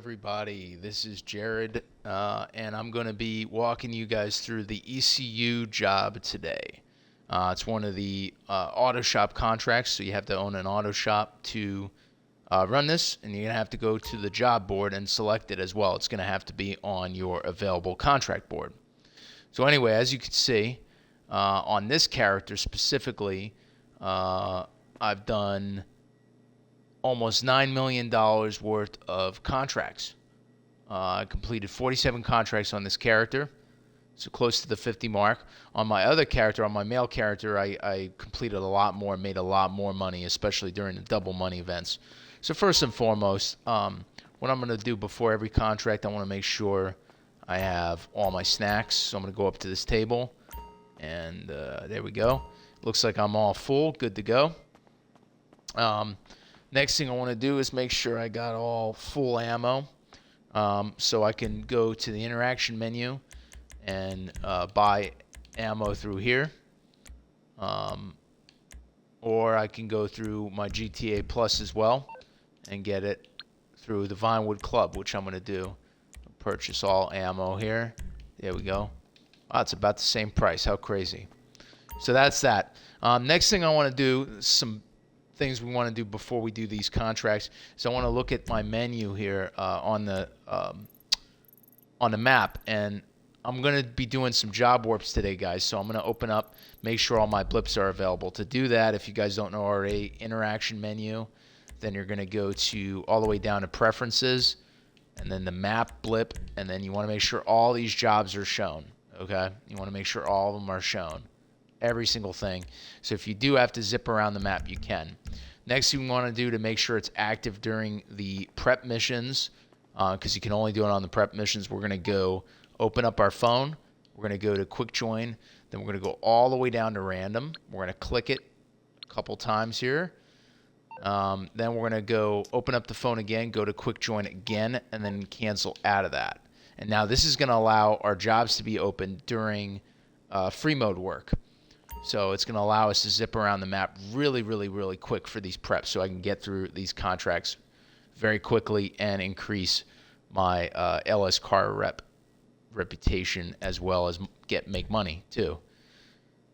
everybody. This is Jared, and I'm going to be walking you guys through the ECU job today. It's one of the auto shop contracts, so you have to own an auto shop to run this, and you're going to have to go to the job board and select it as well. It's going to have to be on your available contract board. So anyway, as you can see, on this character specifically, I've done almost $9 million worth of contracts. I completed 47 contracts on this character, so close to the 50 mark. On my other character, on my male character, I completed a lot more, made a lot more money, especially during the double money events. So first and foremost, what I'm going to do before every contract, I want to make sure I have all my snacks. So I'm going to go up to this table, and there we go. Looks like I'm all full, good to go. Next thing I want to do is make sure I got all full ammo, so I can go to the interaction menu and buy ammo through here, or I can go through my GTA Plus as well and get it through the Vinewood Club, which I'm going to do. Purchase all ammo here. There we go. Wow, it's about the same price. How crazy. So that's that. Next thing I want to do, some things we want to do before we do these contracts. So I want to look at my menu here on the map, and I'm going to be doing some job warps today, guys. So I'm going to open up, make sure all my blips are available. To do that, if you guys don't know already, interaction menu, then you're going to go to all the way down to preferences, and then the map blip, and then you want to make sure all these jobs are shown. Okay, you want to make sure all of them are shown. Every single thing. So if you do have to zip around the map, you can. Next thing you want to do to make sure it's active during the prep missions, because you can only do it on the prep missions, we're going to go open up our phone. We're going to go to quick join. Then we're going to go all the way down to random. We're going to click it a couple times here. Then we're going to go open up the phone again, go to quick join again, and then cancel out of that. And now this is going to allow our jobs to be open during free mode work. So it's going to allow us to zip around the map really, really, really quick for these preps, so I can get through these contracts very quickly and increase my LS car reputation, as well as make money too.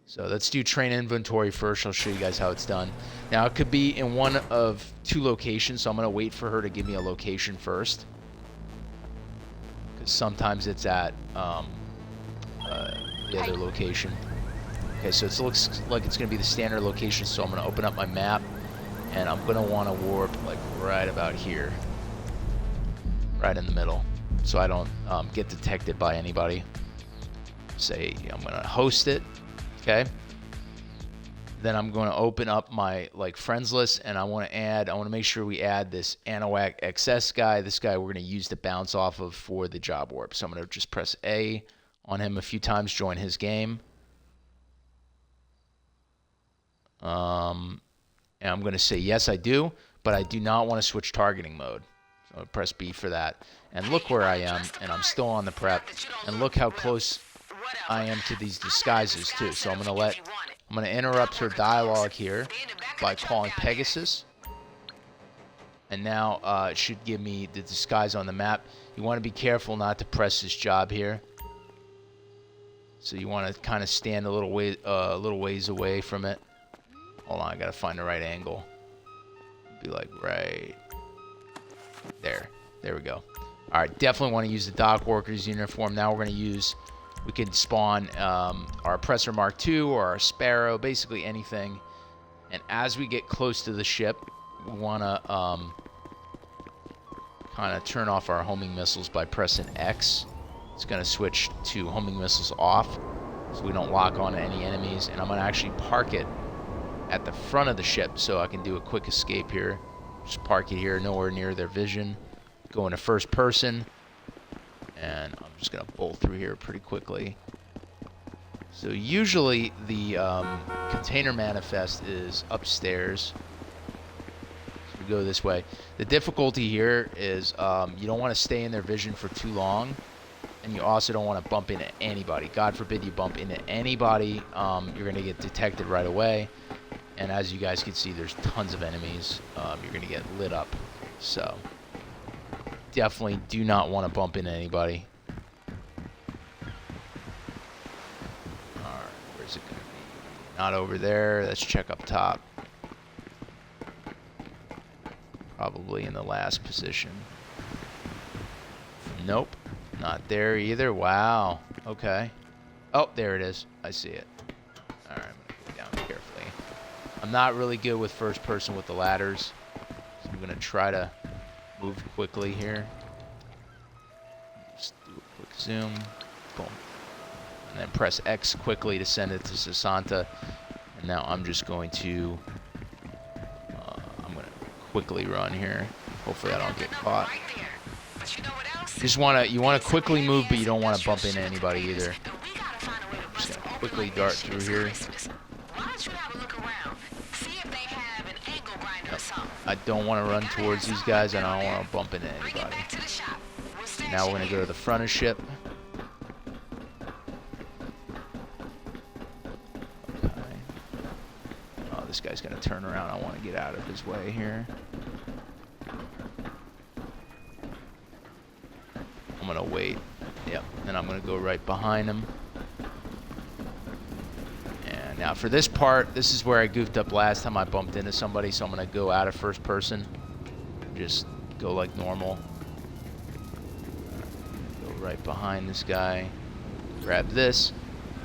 So let's do train inventory first. I'll show you guys how it's done. Now it could be in one of two locations, so I'm going to wait for her to give me a location first, because sometimes it's at the other location. Okay, so it looks like it's going to be the standard location, so I'm going to open up my map, and I'm going to want to warp like right about here, right in the middle, so I don't get detected by anybody. Say I'm going to host it, okay? Then I'm going to open up my friends list, and I want to make sure we add this Anowak XS guy. This guy we're going to use to bounce off of for the job warp. So I'm going to just press A on him a few times, join his game. And I'm going to say yes, I do, but I do not want to switch targeting mode. So I'll press B for that. And look where I am, and I'm still on the prep. And look how close I am to these disguises too. So I'm going to interrupt her dialogue here by calling Pegasus. And now it should give me the disguise on the map. You want to be careful not to press this job here. So you want to kind of stand a little ways away from it. Hold on, I gotta find the right angle. Be like right there. There we go. All right, definitely want to use the dock worker's uniform. Now we're gonna we can spawn our Oppressor Mark II or our Sparrow, basically anything. And as we get close to the ship, we wanna kind of turn off our homing missiles by pressing X. It's gonna switch to homing missiles off, so we don't lock on to any enemies. And I'm gonna actually park it at the front of the ship, so I can do a quick escape here. Just park it here, nowhere near their vision. Go into first person, and I'm just gonna bolt through here pretty quickly. So usually the container manifest is upstairs. So we go this way. The difficulty here is you don't want to stay in their vision for too long, and you also don't want to bump into anybody. God forbid you bump into anybody, you're gonna get detected right away. And as you guys can see, there's tons of enemies. You're going to get lit up. So definitely do not want to bump into anybody. Alright, where's it going to be? Not over there. Let's check up top. Probably in the last position. Nope. Not there either. Wow. Okay. Oh, there it is. I see it. Alright, I'm going to go down carefully. I'm not really good with first person with the ladders. So I'm going to try to move quickly here. Just do a quick zoom. Boom. And then press X quickly to send it to Sasanta. And now I'm just going to... I'm going to quickly run here. Hopefully I don't get caught. You want to quickly move, but you don't want to bump into anybody either. Just going to quickly dart through here. I don't want to run towards these guys, and I don't want to bump into anybody. Now we're going to go to the front of ship. Okay. Oh, this guy's going to turn around. I want to get out of his way here. I'm going to wait. Yep. And I'm going to go right behind him. And now for this part, this is where I goofed up last time I bumped into somebody, so I'm going to go out of first person. Just go like normal. Go right behind this guy. Grab this.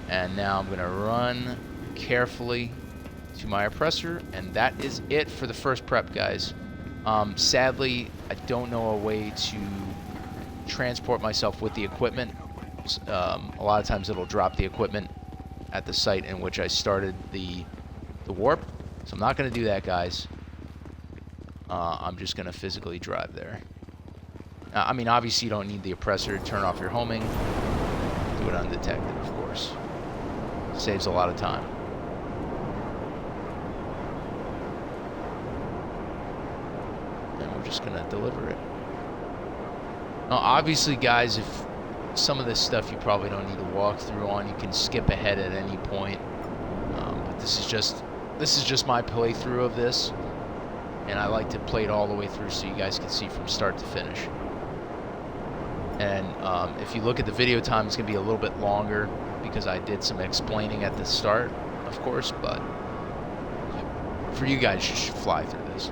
And now I'm going to run carefully to my oppressor. And that is it for the first prep, guys. Sadly, I don't know a way to transport myself with the equipment. A lot of times it'll drop the equipment at the site in which I started the warp. So I'm not going to do that, guys. I'm just going to physically drive there. I mean, obviously you don't need the oppressor to turn off your homing. Do it undetected, of course. Saves a lot of time. And we're just going to deliver it. Now, obviously, guys, if some of this stuff you probably don't need to walk through on, you can skip ahead at any point. But this is just my playthrough of this, and I like to play it all the way through so you guys can see from start to finish. And if you look at the video time, it's going to be a little bit longer because I did some explaining at the start, of course. But for you guys, you should fly through this.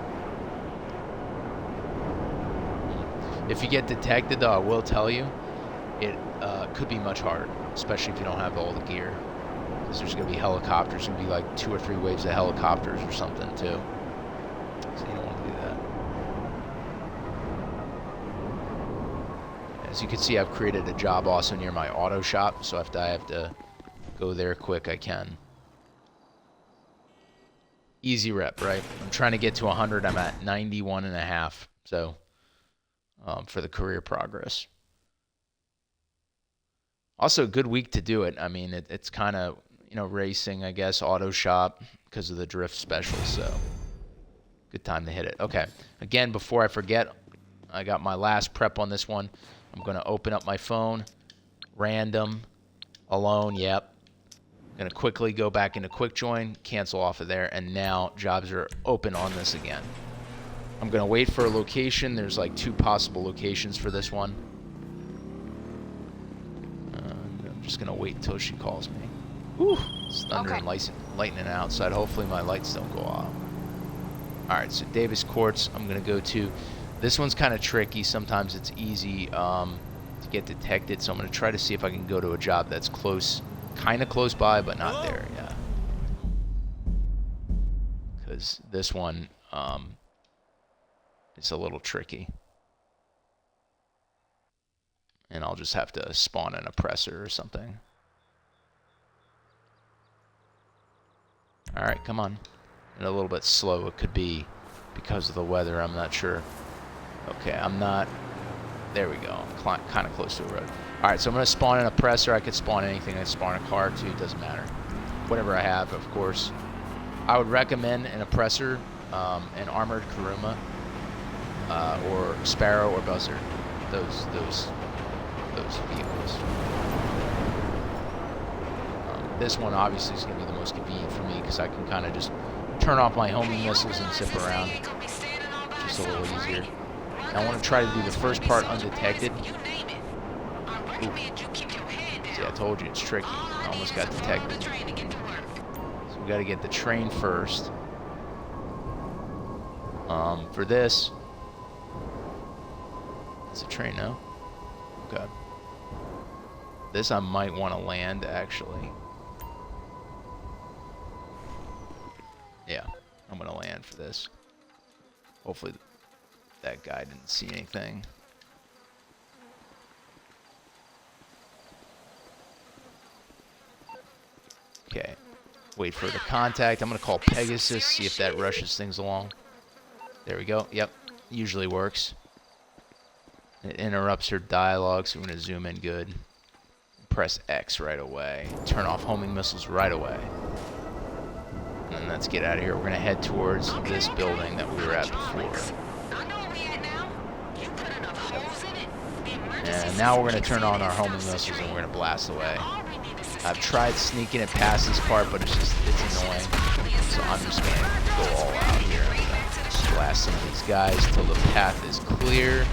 If you get detected, though, I will tell you, it could be much harder, especially if you don't have all the gear. Because there's going to be helicopters, going to be like 2 or 3 waves of helicopters or something, too. So you don't want to do that. As you can see, I've created a job also near my auto shop, so if I have to go there quick, I can. Easy rep, right? I'm trying to get to 100. I'm at 91.5, so... for the career progress. Also, a good week to do it. I mean, it's kind of, racing, I guess, auto shop because of the drift special, so good time to hit it. Okay, again, before I forget, I got my last prep on this one. I'm going to open up my phone, random, alone, yep. I'm going to quickly go back into quick join, cancel off of there, and now jobs are open on this again. I'm going to wait for a location. There's like 2 possible locations for this one. I'm just going to wait until she calls me. Whew, it's thunder and lightning outside. Hopefully my lights don't go off. Alright, so Davis Courts I'm going to go to. This one's kind of tricky. Sometimes it's easy to get detected. So I'm going to try to see if I can go to a job that's close, kind of close by, but not there. Yeah. Because this one... it's a little tricky. And I'll just have to spawn an oppressor or something. Alright, come on. And a little bit slow it could be because of the weather, I'm not sure. Okay, I'm not... There we go. I'm kind of close to a road. Alright, so I'm going to spawn an oppressor. I could spawn anything. I could spawn a car too, it doesn't matter. Whatever I have, of course. I would recommend an oppressor, an armored Kuruma. Or Sparrow or Buzzard, those vehicles. This one obviously is going to be the most convenient for me because I can kind of just turn off my homing missiles and zip around, just a little easier. Now I want to try to do the first part undetected. Ooh. See, I told you it's tricky. I almost got detected. So we got to get the train first. For this, it's a train now. Okay. This I might want to land actually. Yeah, I'm gonna land for this. Hopefully that guy didn't see anything. Okay, wait for the contact. I'm gonna call Pegasus, see if that rushes things along. There we go. Yep, usually works. It interrupts her dialogue, so we're gonna zoom in good. Press X right away. Turn off homing missiles right away. And then let's get out of here. We're gonna head towards this building that we were at before. And now we're gonna turn on our homing missiles and we're gonna blast away. I've tried sneaking it past this part, but it's annoying. So I'm just gonna go all out here. Blast some of these guys till the path is clear,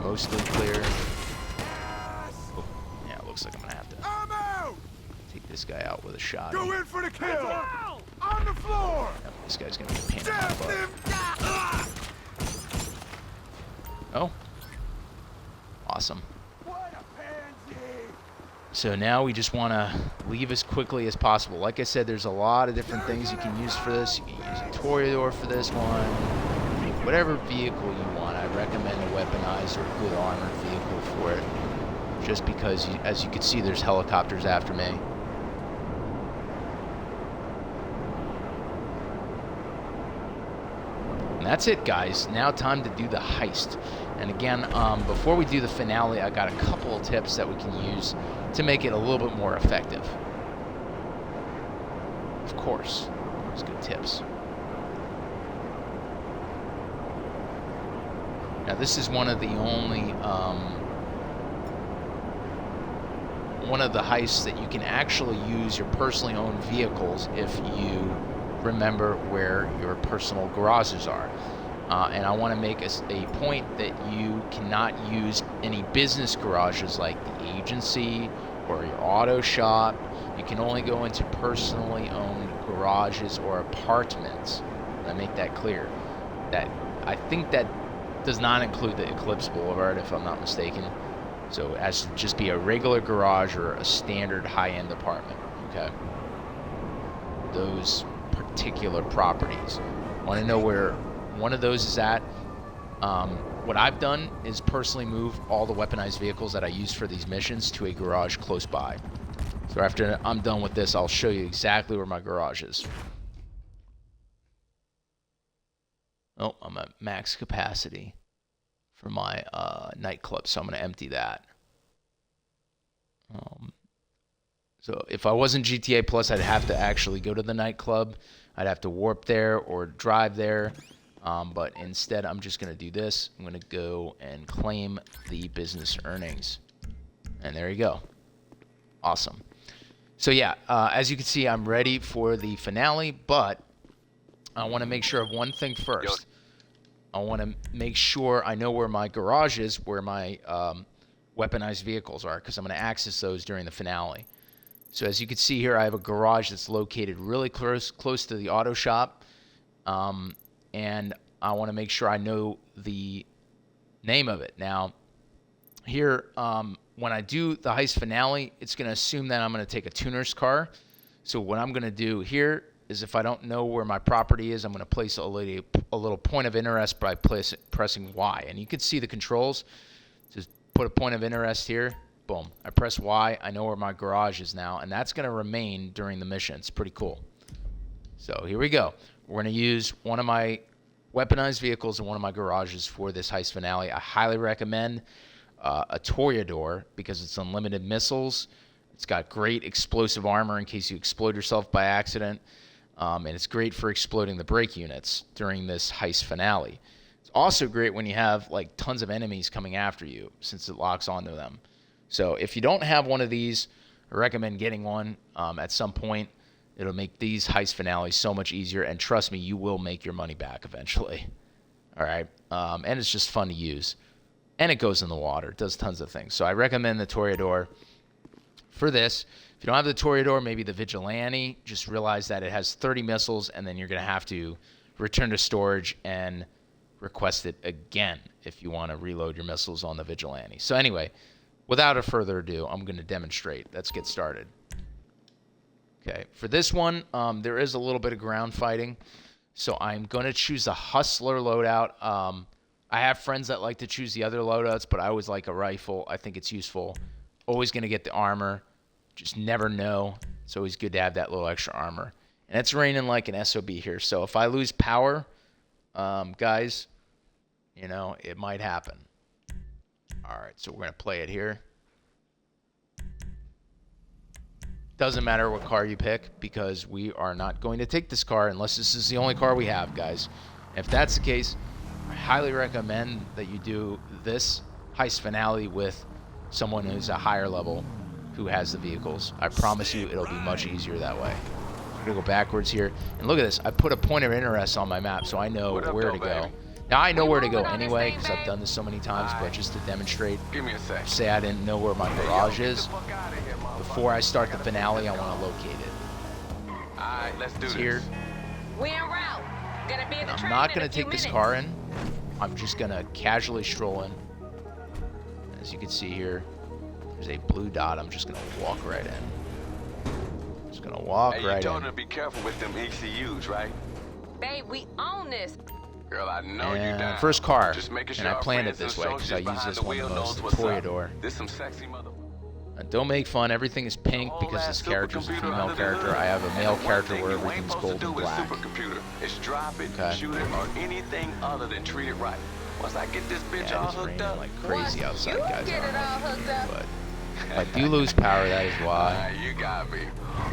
mostly clear. Oh, yeah, it looks like I'm gonna have to take this guy out with a shot. Go in for the kill! On the floor! Yep, this guy's gonna be a pain in my butt. Oh, awesome. So now we just want to leave as quickly as possible. Like I said, there's a lot of different things you can use for this. You can use a Toreador for this one. Whatever vehicle you want, I recommend a weaponized or good armored vehicle for it. Just because, as you can see, there's helicopters after me. And that's it, guys. Now time to do the heist. And again, before we do the finale, I got a couple of tips that we can use to make it a little bit more effective. Of course, those good tips. Now this is one of the only, one of the heists that you can actually use your personally owned vehicles if you remember where your personal garages are. And I want to make a point that you cannot use any business garages like the agency or your auto shop. You can only go into personally owned garages or apartments. And I make that clear. That I think that does not include the Eclipse Boulevard, if I'm not mistaken. So it has to just be a regular garage or a standard high-end apartment. Okay. Those particular properties. Want to know where one of those is at? What I've done is personally move all the weaponized vehicles that I use for these missions to a garage close by. So after I'm done with this, I'll show you exactly where my garage is. Oh, I'm at max capacity for my nightclub, so I'm going to empty that. So if I wasn't GTA Plus, I'd have to actually go to the nightclub. I'd have to warp there or drive there. But instead, I'm just going to do this. I'm going to go and claim the business earnings. And there you go. Awesome. So yeah, as you can see, I'm ready for the finale, but I want to make sure of one thing first. I want to make sure I know where my garage is, where my weaponized vehicles are, because I'm going to access those during the finale. So as you can see here, I have a garage that's located really close to the auto shop. And I want to make sure I know the name of it. Now, here, when I do the heist finale, it's going to assume that I'm going to take a tuner's car. So what I'm going to do here is, if I don't know where my property is, I'm going to place a little point of interest by pressing Y. And you can see the controls. Just put a point of interest here. Boom. I press Y. I know where my garage is now. And that's going to remain during the mission. It's pretty cool. So here we go. We're going to use one of my weaponized vehicles in one of my garages for this heist finale. I highly recommend a Toreador because it's unlimited missiles. It's got great explosive armor in case you explode yourself by accident. And it's great for exploding the brake units during this heist finale. It's also great when you have like tons of enemies coming after you, since it locks onto them. So if you don't have one of these, I recommend getting one at some point. It'll make these heist finales so much easier, and trust me, you will make your money back eventually. All right, and it's just fun to use, and it goes in the water. It does tons of things. So I recommend the Toreador for this. If you don't have the Toreador, maybe the Vigilante. Just realize that it has 30 missiles, and then you're going to have to return to storage and request it again if you want to reload your missiles on the Vigilante. So anyway, without a further ado, I'm going to demonstrate. Let's get started. Okay, for this one, there is a little bit of ground fighting. So I'm going to choose a Hustler loadout. I have friends that like to choose the other loadouts, but I always like a rifle. I think it's useful. Always going to get the armor. Just never know. It's always good to have that little extra armor. And it's raining like an SOB here. So if I lose power, guys, you know, it might happen. All right, so we're going to play it here. Doesn't matter what car you pick because we are not going to take this car unless this is the only car we have, guys. If that's the case, I highly recommend that you do this heist finale with someone who's a higher level who has the vehicles. I promise you it'll be much easier that way. I'm going to go backwards here. And look at this. I put a point of interest on my map so I know where to go. Now, I know where to go anyway because I've done this so many times, but just to demonstrate, say I didn't know where my garage is. Before I start the finale, I want to locate it. Alright, let's do It's this. here. We en route. Gonna be in the I'm train not in going a to few take this minutes. car in. I'm just going to casually stroll in. As you can see here, there's a blue dot. I'm just going to walk right in. Just going to walk Hey, right you told in. her to be careful with them ECUs, right? Babe, we own this. Girl, I know you And down. first car, Just making and sure I our planned it friends this and way because I associates use behind this the one the wheel most, knows the what's up. Toreador. This some sexy mother. Don't make fun. Everything is pink Whole because ass this character's a supercomputer female under the character. hood. I have a male And the one character thing where you ain't everything's supposed gold to and do with black. supercomputer is drop it, Okay. shoot it, or anything other than treat it right. Once I get this bitch Yeah, all it's hooked raining up, like crazy Once outside, you guys. I get don't it know all if you hooked can, up. but if I do lose power, that is why. Alright, you got me.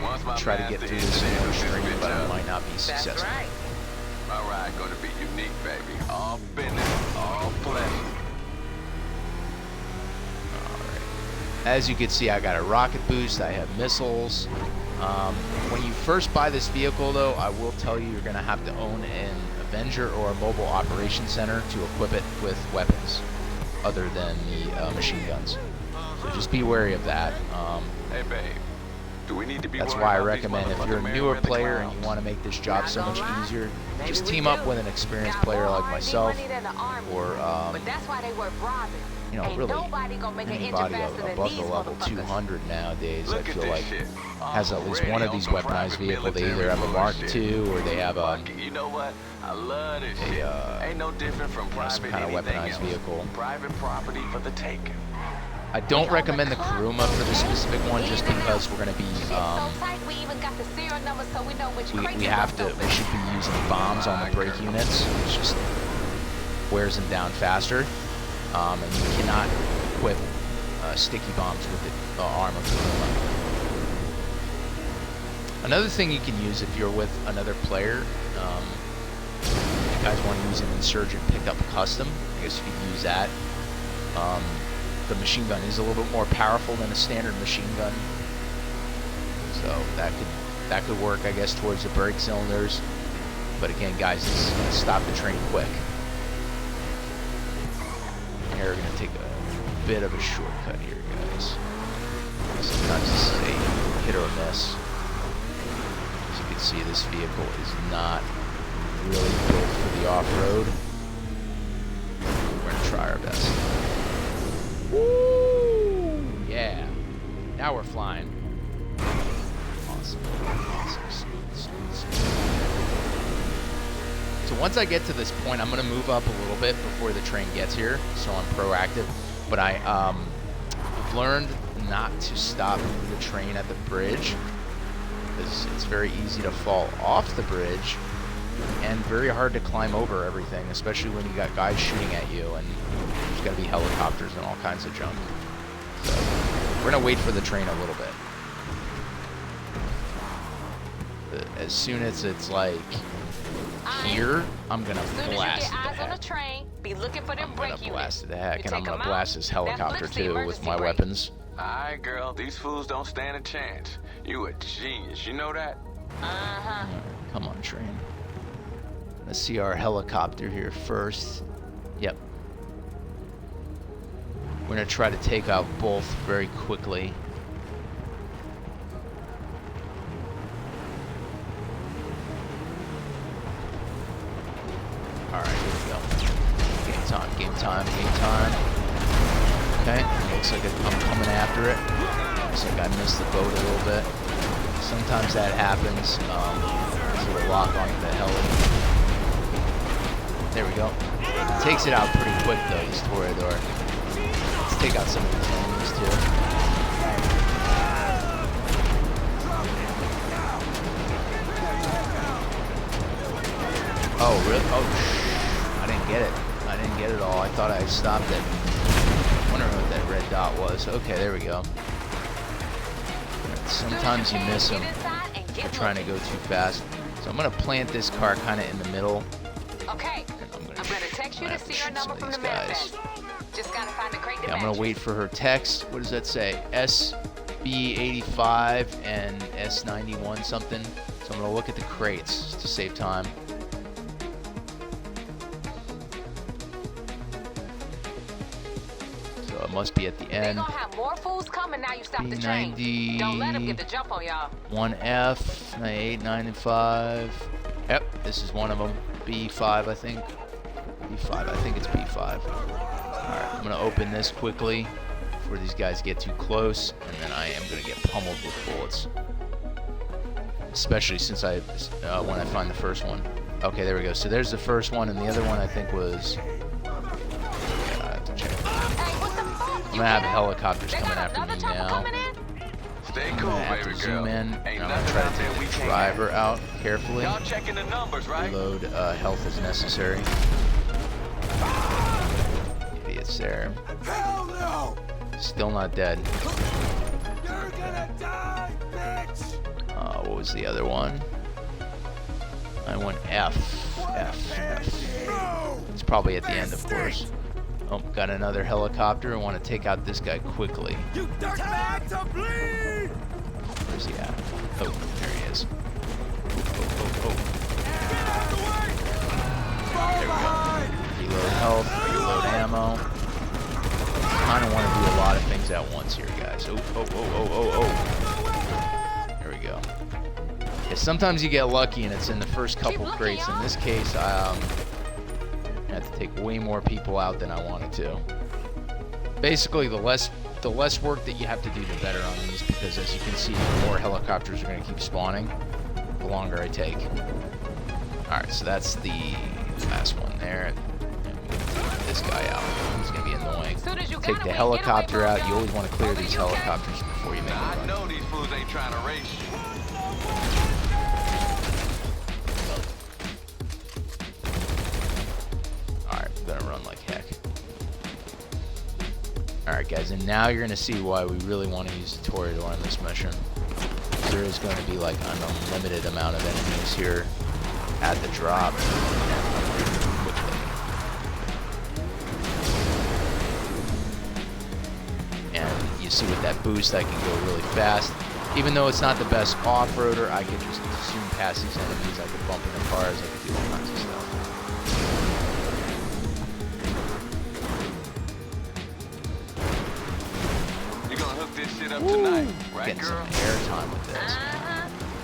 Once my Try to get master through this in engineer one hooks this stream, bitch but I up. might not be That's successful. right. All right, gonna be unique, baby. All business, all pleasure. As you can see, I got a rocket boost. I have missiles. When you first buy this vehicle, though, I will tell you you're going to have to own an Avenger or a mobile operations center to equip it with weapons other than the machine guns. So just be wary of that. Hey, babe. Do we need to be That's worried why I about these recommend if you're a motherfucking newer Merriweather player and you clowns? want to make this job so much easier, just we team up do. with an experienced Got player more like R&D myself, money than the Army. or But that's why they worth robbing. you know, Ain't really nobody gonna make an engine anybody faster than above these the level motherfuckers. 200 nowadays, I Look at feel this like shit. has at least one of these Already on weaponized some vehicles. They private either have a Mark military II or they have a bullshit. You know what? I love this a, shit. Ain't no different from you know, some private kind of anything weaponized else. vehicle. Private property for the taking. I don't recommend the Kuruma for this specific one just because we're going to be, Shit's so tight, we even got the serial number so we know which crates we are have to, left we open. should be using bombs on the brake units. It just wears them down faster. And you cannot equip sticky bombs with the arm of the Kuruma. Another thing you can use if you're with another player, if you guys want to use an Insurgent pickup custom, I guess you could use that. The machine gun is a little bit more powerful than a standard machine gun, so that could work, I guess, towards the brake cylinders. But again, guys, this is going to stop the train quick. Here we're going to take a bit of a shortcut here, guys. Sometimes this is a hit or miss. As you can see, this vehicle is not really built for the off-road. We're going to try our best. Woo! Yeah. Now we're flying. Awesome. Awesome. Smooth, smooth, smooth. So once I get to this point, I'm going to move up a little bit before the train gets here, so I'm proactive. But I've learned not to stop the train at the bridge because it's very easy to fall off the bridge and very hard to climb over everything, especially when you got guys shooting at you and there's got to be helicopters and all kinds of junk. So we're going to wait for the train a little bit. As soon as it's like here, I'm going to As soon as you blast get the eyes on the heck. train, be looking for them I'm brake going to units. blast it the heck, You and I'm take going to 'em out, blast this that helicopter flips the too with emergency my brake. weapons. Alright, girl, these fools don't stand a chance. You a genius, you know that? Uh-huh. Come on, train. Let's see our helicopter here first. Yep. We're gonna try to take out both very quickly. Alright, here we go. Game time, game time, game time. Okay, looks like I'm coming after it. Looks like I missed the boat a little bit. Sometimes that happens. So we'll lock onto the heli. There we go. Takes it out pretty quick though, this Toreador. Let's take out some of these enemies too. Oh, really? Oh, I didn't get it. I didn't get it all. I thought I stopped it. Wondering what that red dot was. Okay, there we go. Sometimes you miss them. They're trying to go too fast. So I'm going to plant this car kind of in the middle. Okay. I'm going to text you the serial number from the manifest. Just got to find the crate to I'm going to wait for her text. What does that say? SB85 and S91 something. So I'm going to look at the crates to save time. So it must be at the end. They're gonna have more fools coming now you stop the train. Don't let them get the jump on y'all. 1F, 98, 95. Yep, this is one of them. B5, I think. B5, I think it's B5. Alright, I'm going to open this quickly before these guys get too close, and then I am going to get pummeled with bullets. Especially since when I find the first one. Okay, there we go. So there's the first one, and the other one I think was... I have to check. I'm going to have helicopters coming after me now. Stay I'm cool, going to have baby to girl. zoom in, Ain't and I'm going to nothing try out to there we take the can't driver out carefully. Y'all checking the numbers, right? Reload health as necessary. Idiots there. Hell no! Still not dead. You're gonna die, bitch! What was the other one? I went F. F. No! It's probably at the end, of course. Oh, got another helicopter. I want to take out this guy quickly. You dirtbag to bleed! Where's he at? Oh, there he is. Oh. Get out of the way! Fall There we go. behind! Reload health, reload ammo. Kind of want to do a lot of things at once here, guys. Oh. There we go. Yeah, sometimes you get lucky and it's in the first couple crates. In this case, I had to take way more people out than I wanted to. Basically, the less work that you have to do, the better on these, because as you can see, the more helicopters are going to keep spawning, the longer I take. Alright, so that's the last one there. Take this guy out. He's going to be annoying. Take the helicopter out. You always want to clear these helicopters before you make a I run. know these fools ain't trying to race you. Alright, I'm going to run like heck. Alright guys, and now you're going to see why we really want to use the Toreador on this mission. There is going to be like an unlimited amount of enemies here at the drop. And you see with that boost I can go really fast. Even though it's not the best off-roader, I can just zoom past these enemies. I can bump into cars, I can do all kinds of stuff. You gonna hook this shit up tonight, right, Getting girl? some airtime with this.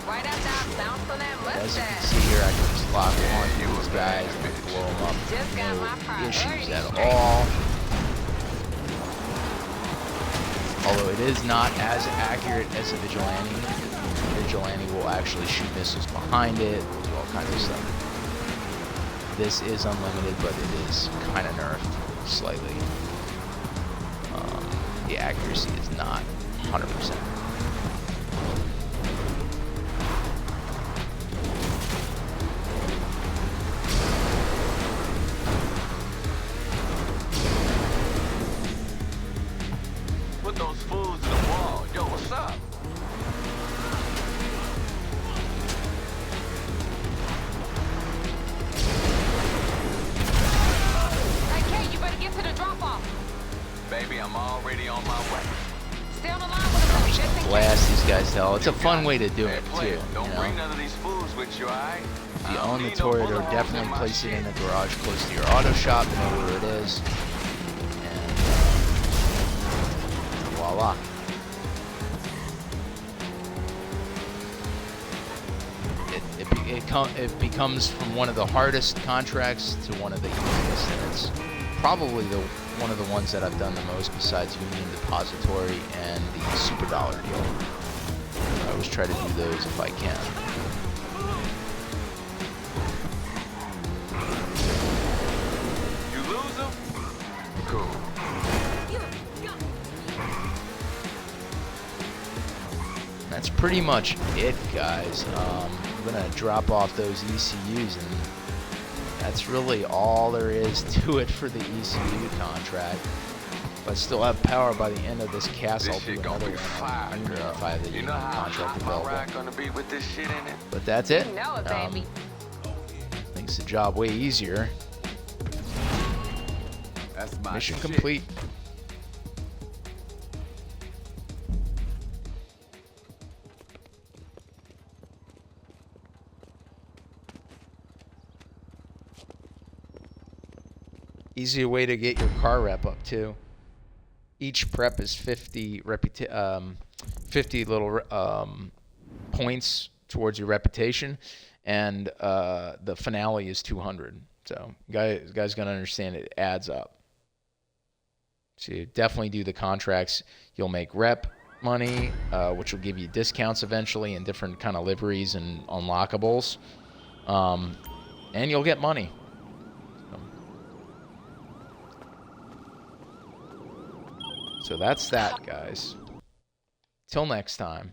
Right after I bounce on that As you can mustache. see here, I can just lock on to these guys and blow them up. Just got my No priorities issues at straight. all. Although it is not as accurate as a Vigilante. Vigilante will actually shoot missiles behind it, do all kinds of stuff. This is unlimited, but it is kind of nerfed slightly. The accuracy is not 100%. Put those fools in the wall. Yo, what's up? Hey, Kate, you better get to the drop-off. Baby, I'm already on my way. Stay on the line with them, just in case. Blast these guys to hell. It's a fun way to do it too. Player, You don't bring know, none of these fools with you, alright? if you own the Toyota, definitely place it in a garage close to your auto shop. Know where it is, and voila. It becomes from one of the hardest contracts to one of the easiest, and it's probably one of the ones that I've done the most besides Union Depository and the Super Dollar deal. I always try to do those if I can. You lose them? Cool. That's pretty much it, guys. I'm gonna drop off those ECUs, and that's really all there is to it for the ECU contract. If I still have power by the end of this cast, This I'll do shit gonna another be one fire, on Union girl. if I have the You Union know how contract hot my available. ride gonna be with this shit in it? But that's it. You know it, baby. Makes the job way easier. That's my Mission shit. complete. Easy way to get your car rep up too. Each prep is 50 50 little points towards your reputation, and the finale is 200. So guys gonna understand it adds up. So you definitely do the contracts. You'll make rep money, which will give you discounts eventually and different kind of liveries and unlockables, and you'll get money. So that's that, guys. Till next time.